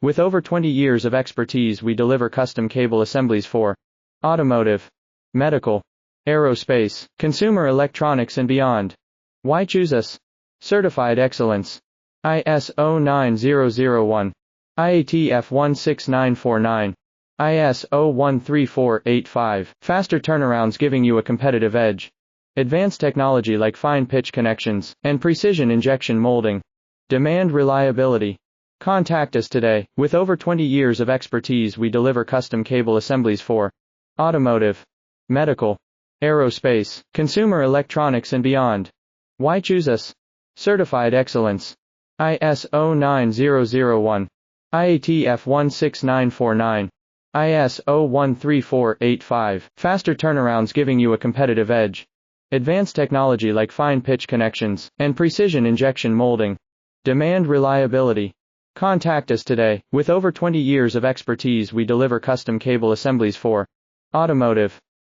With over 20 years of expertise, we deliver custom cable assemblies for automotive, medical, aerospace, consumer electronics, and beyond. Why choose us? Certified excellence. ISO 9001, IATF 16949, ISO 13485. Faster turnarounds giving you a competitive edge. Advanced technology like fine pitch connections and precision injection molding. Demand reliability. Contact us today. With over 20 years of expertise, we deliver custom cable assemblies for automotive, medical, aerospace, consumer electronics, and beyond. Why choose us? Certified excellence. ISO 9001, IATF 16949, ISO 13485. Faster turnarounds giving you a competitive edge. Advanced technology like fine pitch connections and precision injection molding. Demand reliability. Contact us today. With over 20 years of expertise, we deliver custom cable assemblies for automotive,